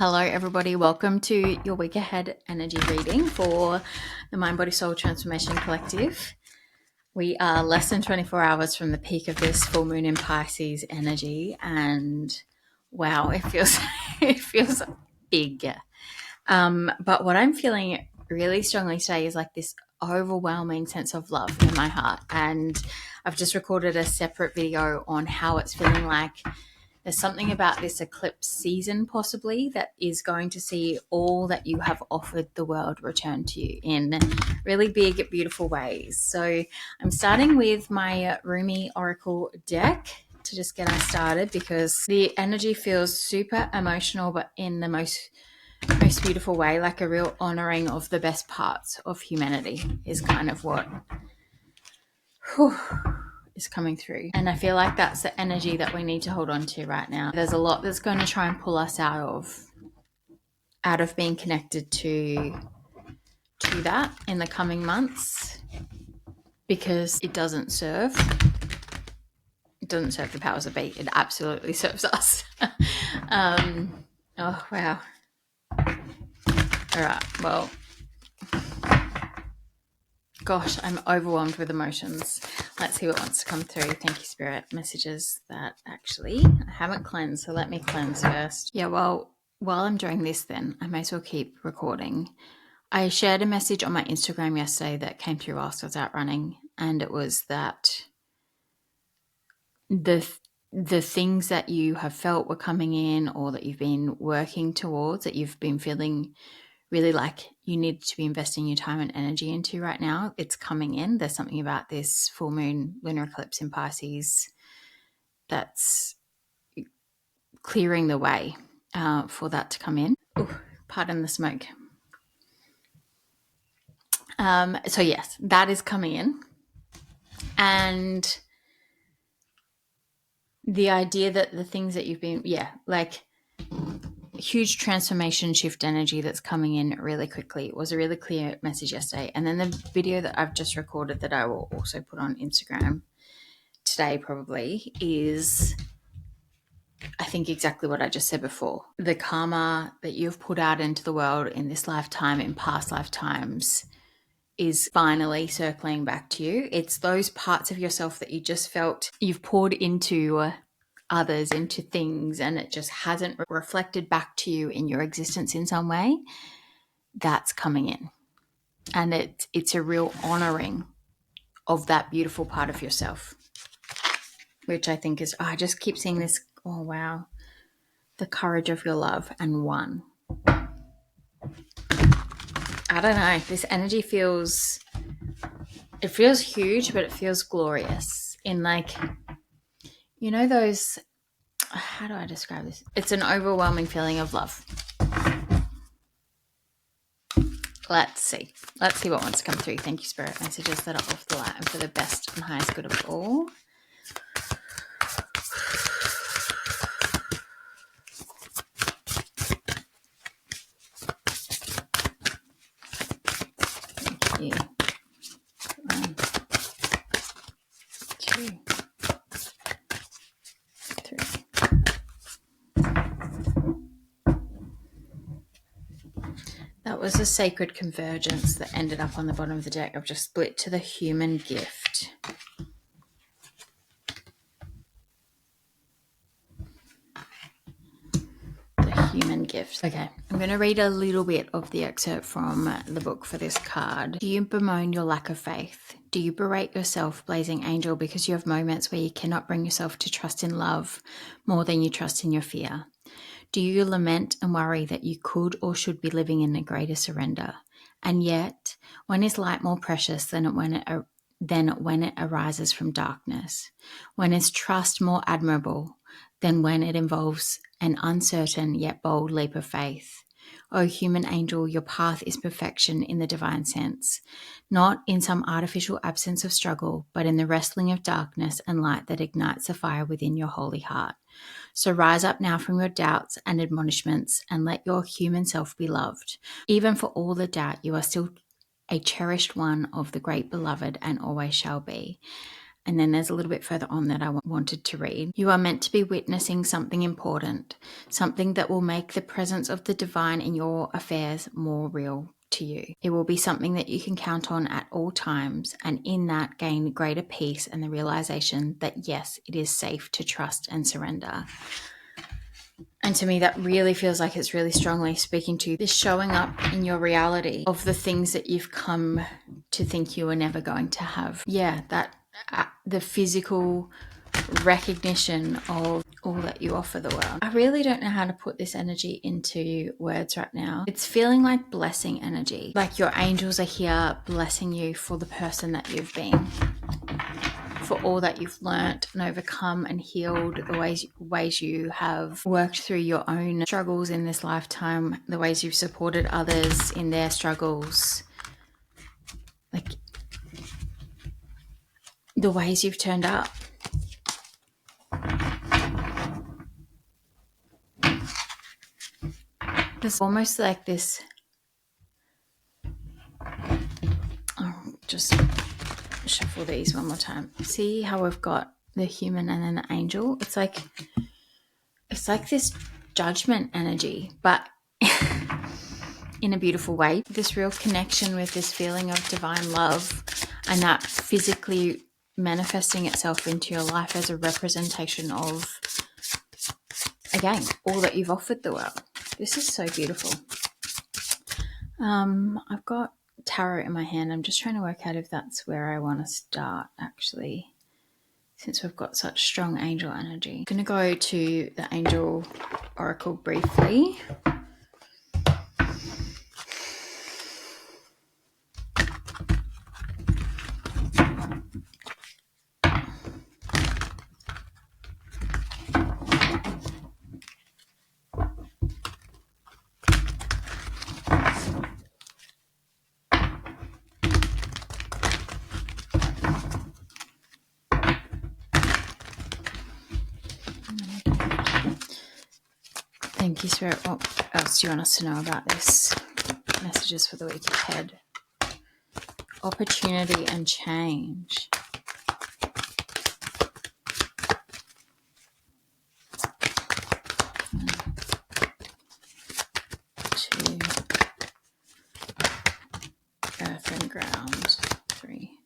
Hello, everybody. Welcome to your week ahead energy reading for the Mind Body Soul Transformation Collective. We are less than 24 hours from the peak of this full moon in Pisces energy, and wow, it feels it feels big. But what I'm feeling really strongly today is like this overwhelming sense of love in my heart, and I've just recorded a separate video on how it's feeling like. There's something about this eclipse season possibly that is going to see all that you have offered the world return to you in really big, beautiful ways. So I'm starting with my Rumi Oracle deck to just get us started because the energy feels super emotional, but in the most beautiful way, like a real honoring of the best parts of humanity is kind of what is coming through. And I feel like that's the energy that we need to hold on to right now. There's a lot that's going to try and pull us out of being connected to that in the coming months, because it doesn't serve the powers that be. It absolutely serves us. Oh wow. All right, well, gosh, I'm overwhelmed with emotions. Let's see what wants to come through. Thank you, Spirit. Messages that actually I haven't cleansed, so let me cleanse first. Yeah, well, while I'm doing this, then I may as well keep recording. I shared a message on my Instagram yesterday that came through whilst I was out running, and it was that the things that you have felt were coming in, or that you've been working towards, that you've been feeling really like you need to be investing your time and energy into right now, it's coming in. There's something about this full moon lunar eclipse in Pisces that's clearing the way for that to come in. Ooh, pardon the smoke. So yes, that is coming in. And the idea that the things that you've been, like huge transformation shift energy that's coming in really quickly. It was a really clear message yesterday. And then the video that I've just recorded that I will also put on Instagram today probably is, I think, exactly what I just said before. The karma that you've put out into the world in this lifetime, in past lifetimes, is finally circling back to you. It's those parts of yourself that you just felt you've poured into others, into things, and it just hasn't reflected back to you in your existence in some way. That's coming in. And it's a real honoring of that beautiful part of yourself, which I think is, I just keep seeing this, oh wow, the courage of your love and one. I don't know, this energy feels huge, but it feels glorious in, like, you know, those, how do I describe this? It's an overwhelming feeling of love. Let's see what wants to come through. Thank you, Spirit. Messages that are of the light and for the best and highest good of all. Thank you. 1, 2, 3. That was a sacred convergence that ended up on the bottom of the deck. I've just split to the human gift. The human gift. Okay, I'm going to read a little bit of the excerpt from the book for this card. Do you bemoan your lack of faith? Do you berate yourself, blazing angel, because you have moments where you cannot bring yourself to trust in love more than you trust in your fear? Do you lament and worry that you could or should be living in a greater surrender? And yet, when is light more precious than when it arises from darkness? When is trust more admirable than when it involves an uncertain yet bold leap of faith? O human angel, your path is perfection in the divine sense, not in some artificial absence of struggle, but in the wrestling of darkness and light that ignites the fire within your holy heart. So rise up now from your doubts and admonishments and let your human self be loved. Even for all the doubt, you are still a cherished one of the great beloved and always shall be. And then there's a little bit further on that I wanted to read. You are meant to be witnessing something important, something that will make the presence of the divine in your affairs more real to you. It will be something that you can count on at all times, and in that gain greater peace and the realization that yes, it is safe to trust and surrender. And to me, that really feels like it's really strongly speaking to this showing up in your reality of the things that you've come to think you were never going to have. Yeah, that the physical recognition of all that you offer the world. I really don't know how to put this energy into words right now. It's feeling like blessing energy, like your angels are here blessing you for the person that you've been, for all that you've learnt and overcome and healed, the ways you have worked through your own struggles in this lifetime, the ways you've supported others in their struggles, like the ways you've turned up. There's almost like this, just shuffle these one more time. See how we've got the human and then the angel? It's like this judgment energy, but in a beautiful way. This real connection with this feeling of divine love, and that physically manifesting itself into your life as a representation of, again, all that you've offered the world. This is so beautiful. I've got tarot in my hand. I'm just trying to work out if that's where I want to start, actually, since we've got such strong angel energy. I'm going to go to the angel oracle briefly. Thank you, Spirit. What else do you want us to know about this? Messages for the week ahead. Opportunity and change. Two. Earth and ground. Three.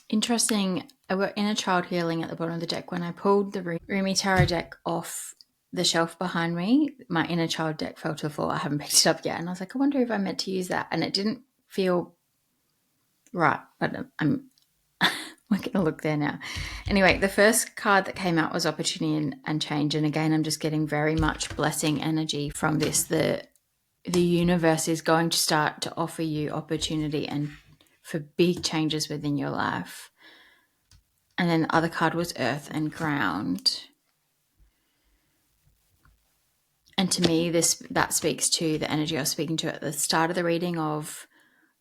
Interesting. I got inner child healing at the bottom of the deck. When I pulled the Rumi Tarot deck off the shelf behind me, my inner child deck fell to the floor. I haven't picked it up yet. And I was like, I wonder if I meant to use that. And it didn't feel right, but I'm going to look there now. Anyway, the first card that came out was opportunity and change. And again, I'm just getting very much blessing energy from this. The universe is going to start to offer you opportunity and for big changes within your life. And then the other card was earth and ground. And to me, that speaks to the energy I was speaking to at the start of the reading of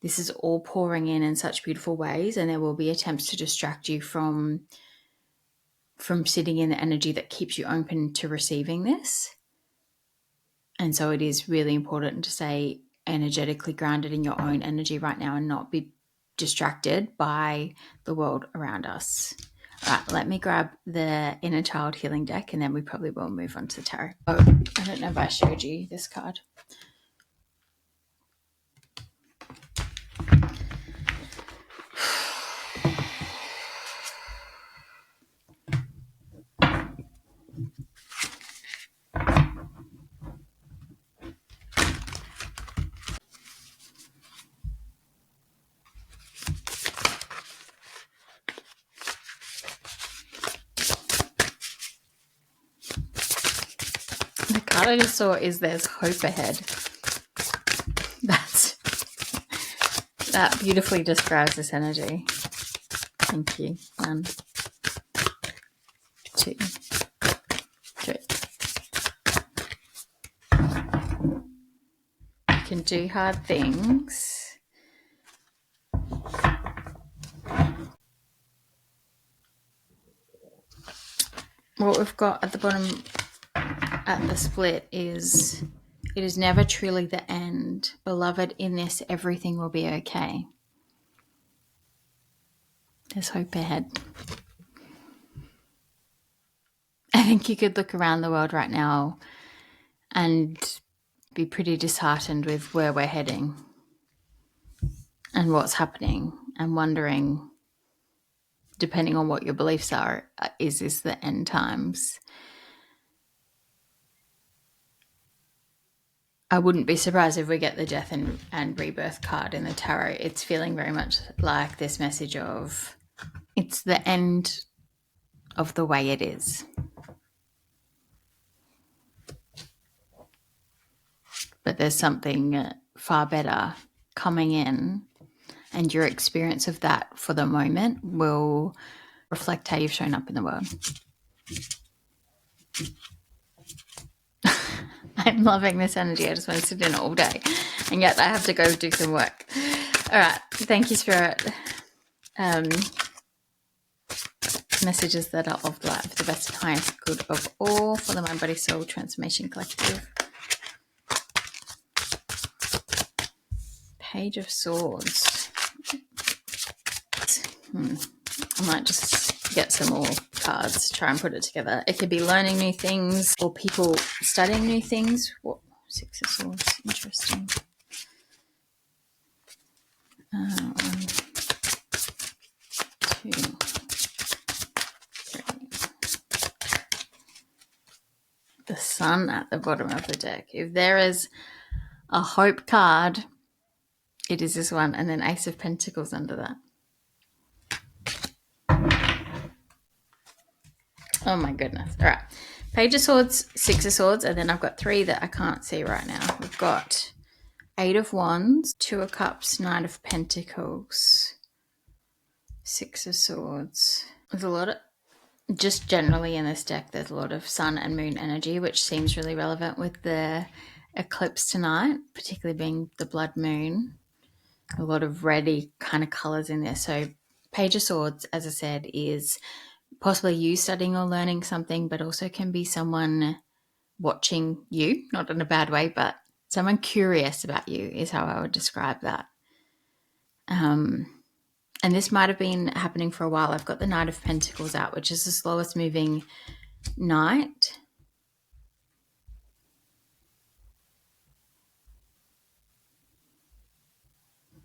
this is all pouring in such beautiful ways, and there will be attempts to distract you from sitting in the energy that keeps you open to receiving this. And so it is really important to stay energetically grounded in your own energy right now and not be distracted by the world around us. All right, let me grab the inner child healing deck and then we probably will move on to the tarot. Oh, I don't know if I showed you this card. The card I just saw is there's hope ahead. That beautifully describes this energy. Thank you. 1, 2, 3. You can do hard things. What we've got at the bottom at the split is, it is never truly the end. Beloved, in this, everything will be okay. There's hope ahead. I think you could look around the world right now and be pretty disheartened with where we're heading and what's happening, and wondering, depending on what your beliefs are, is this the end times? I wouldn't be surprised if we get the death and rebirth card in the tarot. It's feeling very much like this message of, it's the end of the way it is. But there's something far better coming in, and your experience of that for the moment will reflect how you've shown up in the world. I'm loving this energy. I just want to sit in all day, and yet I have to go do some work. All right. Thank you, Spirit. Messages that are of light for the best and highest good of all, for the Mind Body Soul Transformation Collective. Page of Swords. I might just get some more cards, try and put it together. It could be learning new things or people studying new things. What? Six of Swords. Interesting. 1, 2, 3. The Sun at the bottom of the deck. If there is a hope card, it is this one, and then Ace of Pentacles under that. Oh my goodness. All right. Page of Swords, Six of Swords, and then I've got 3 that I can't see right now. We've got 8 of Wands, 2 of Cups, 9 of Pentacles, 6 of Swords. There's a lot of, just generally in this deck, there's a lot of Sun and Moon energy, which seems really relevant with the eclipse tonight, particularly being the blood moon. A lot of reddy kind of colors in there. So Page of Swords, as I said, is possibly you studying or learning something, but also can be someone watching you, not in a bad way, but someone curious about you is how I would describe that. And this might have been happening for a while. I've got the Knight of Pentacles out, which is the slowest moving knight.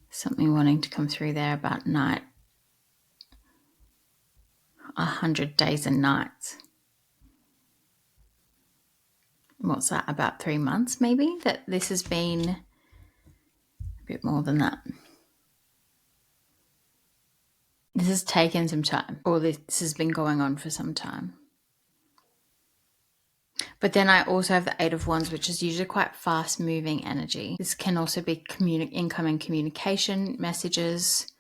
Something wanting to come through there about night. 100 days and nights. What's that, about 3 months maybe, that this has been? A bit more than that. This has taken some time, or this has been going on for some time. But then I also have the 8 of Wands, which is usually quite fast moving energy. This can also be incoming communication, messages,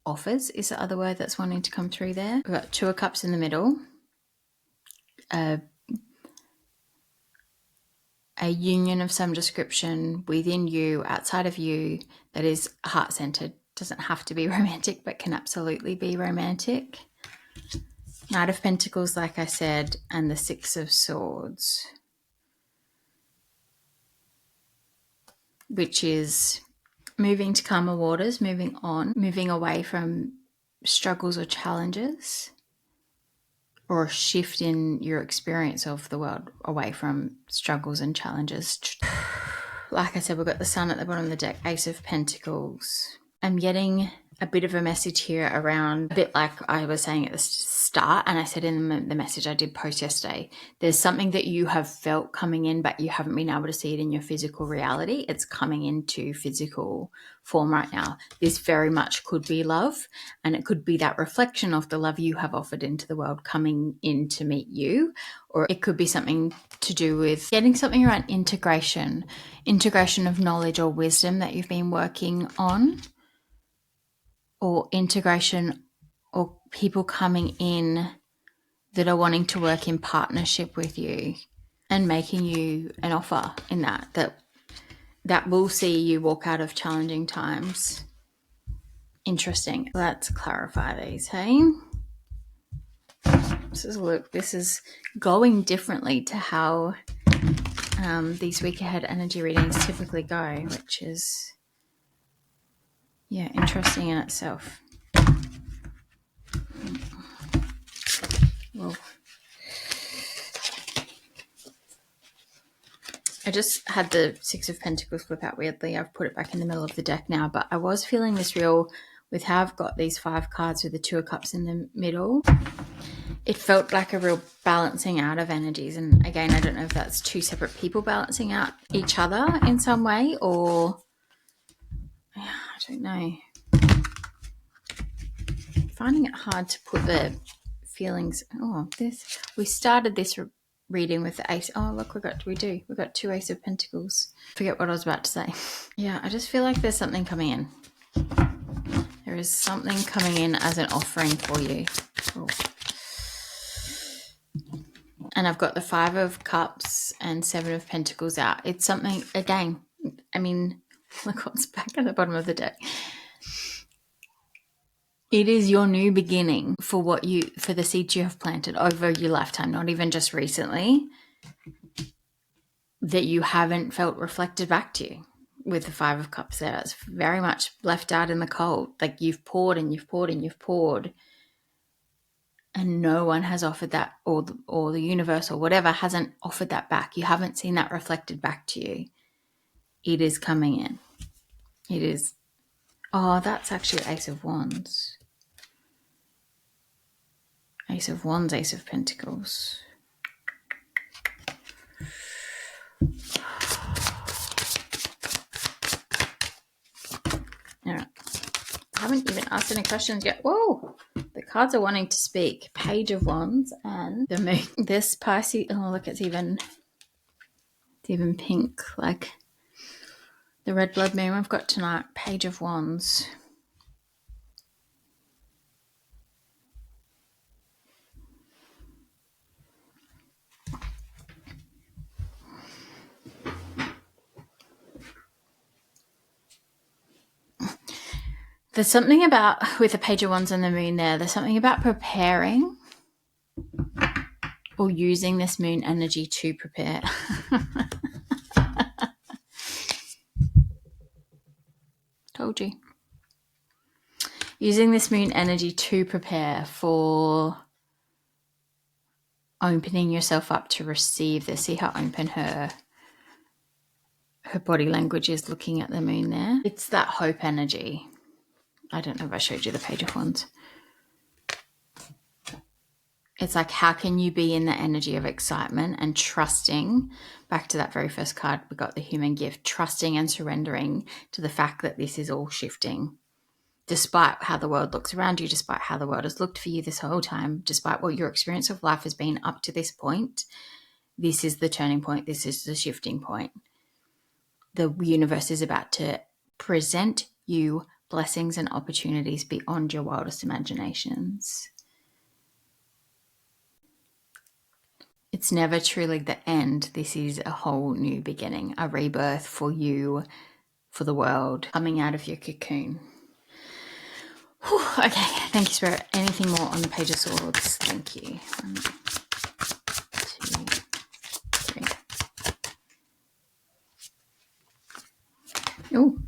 offers is the other word that's wanting to come through there. We've got 2 of Cups in the middle. A union of some description within you, outside of you, that is heart-centered. Doesn't have to be romantic, but can absolutely be romantic. Knight of Pentacles, like I said, and the 6 of Swords, which is moving to calmer waters, moving on, moving away from struggles or challenges, or a shift in your experience of the world away from struggles and challenges. Like I said, we've got the Sun at the bottom of the deck, Ace of Pentacles. I'm getting a bit of a message here around, a bit like I was saying at the start, and I said in the message I did post yesterday, there's something that you have felt coming in, but you haven't been able to see it in your physical reality. It's coming into physical form right now. This very much could be love, and it could be that reflection of the love you have offered into the world coming in to meet you, or it could be something to do with getting something around integration of knowledge or wisdom that you've been working on, or integration or people coming in that are wanting to work in partnership with you and making you an offer in that will see you walk out of challenging times. Interesting. Let's clarify these, hey? This is going differently to how these week ahead energy readings typically go, which is, yeah, interesting in itself. Well, I just had the Six of Pentacles flip out weirdly. I've put it back in the middle of the deck now, but I was feeling this real, with how I've got these 5 cards with the Two of Cups in the middle. It felt like a real balancing out of energies. And again, I don't know if that's 2 separate people balancing out each other in some way, or I don't know. Finding it hard to put the feelings. Oh, this, we started this reading with the Ace. Oh, look, we got 2 Ace of Pentacles. Forget what I was about to say. Yeah, I just feel like there's something coming in. There is something coming in as an offering for you. Oh. And I've got the 5 of Cups and 7 of Pentacles out. It's something, again, I mean, look what's back at the bottom of the deck. It is your new beginning for for the seeds you have planted over your lifetime, not even just recently, that you haven't felt reflected back to you. With the 5 of Cups there, it's very much left out in the cold. Like you've poured and you've poured and you've poured, and no one has offered that, or the universe or whatever hasn't offered that back. You haven't seen that reflected back to you. It is coming in. It is. Oh, that's actually Ace of Wands. Ace of Wands, Ace of Pentacles. All right. I haven't even asked any questions yet. Whoa! The cards are wanting to speak. Page of Wands and the Moon. This Pisces. Oh, look, it's even pink, like the red blood moon we've got tonight. Page of Wands. There's something about, with the Page of Wands and the moon there's something about preparing or using this moon energy to prepare. Told you. Using this moon energy to prepare for opening yourself up to receive this. See how open her body language is looking at the moon there. It's that hope energy. I don't know if I showed you the Page of Wands. It's like, how can you be in the energy of excitement and trusting? Back to that very first card, we got the human gift, trusting and surrendering to the fact that this is all shifting. Despite how the world looks around you, despite how the world has looked for you this whole time, despite what your experience of life has been up to this point, this is the turning point. This is the shifting point. The universe is about to present you blessings and opportunities beyond your wildest imaginations. It's never truly the end. This is a whole new beginning, a rebirth for you, for the world, coming out of your cocoon. Whew, okay, thank you, Spirit. Anything more on the Page of Swords? Thank you. 1, 2, 3. Oh.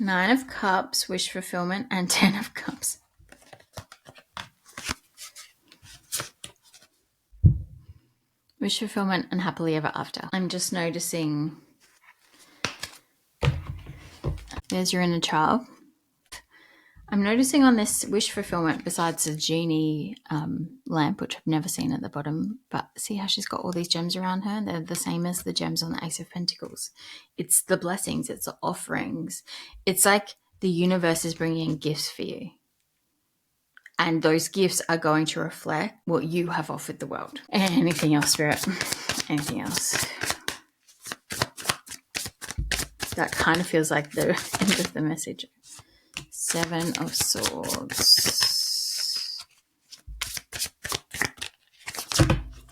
9 of Cups, wish fulfillment, and 10 of Cups. Wish fulfillment and happily ever after. I'm just noticing there's your inner child. I'm noticing on this wish fulfillment, besides the genie lamp, which I've never seen at the bottom, but see how she's got all these gems around her? They're the same as the gems on the Ace of Pentacles. It's the blessings. It's the offerings. It's like the universe is bringing gifts for you. And those gifts are going to reflect what you have offered the world. Anything else, Spirit? Anything else? That kind of feels like the end of the message. 7 of Swords.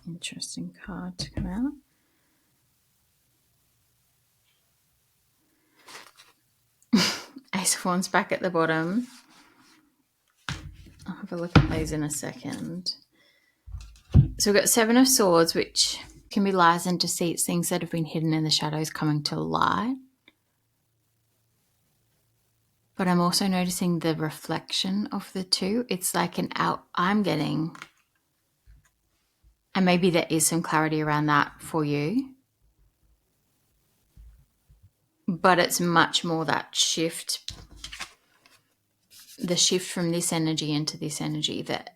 Interesting card to come out. Ace of Wands back at the bottom. I'll have a look at those in a second. So we've got Seven of Swords, which can be lies and deceits, things that have been hidden in the shadows coming to light. But I'm also noticing the reflection of the two. It's like I'm getting, and maybe there is some clarity around that for you, but it's much more that shift, the shift from this energy into this energy that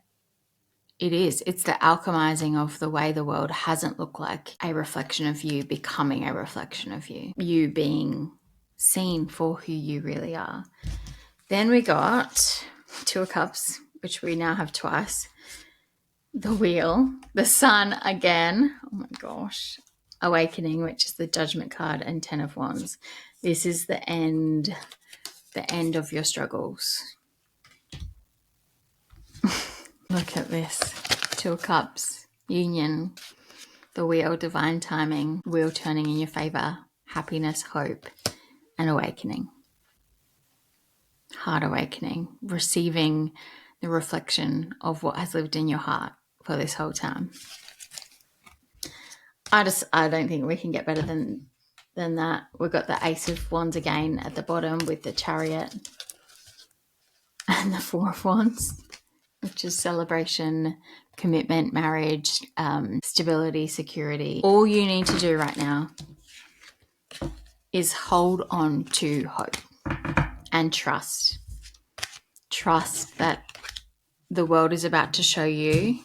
it's the alchemizing of the way the world hasn't looked like a reflection of you becoming a reflection of you being seen for who you really are. Then we got Two of Cups, which we now have twice. The Wheel, the Sun again. Oh my gosh. Awakening, which is the Judgment card, and Ten of Wands. This is the end of your struggles. Look at this. Two of Cups, union, the Wheel, divine timing, wheel turning in your favor, happiness, hope, and awakening. Heart awakening, receiving the reflection of what has lived in your heart for this whole time. I don't think we can get better than that. We've got the Ace of Wands again at the bottom with the Chariot and the Four of Wands, which is celebration, commitment, marriage, stability, security. All you need to do right now is hold on to hope and trust. Trust that the world is about to show you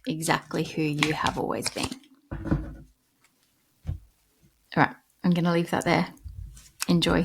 exactly who you have always been. All right, I'm going to leave that there. Enjoy.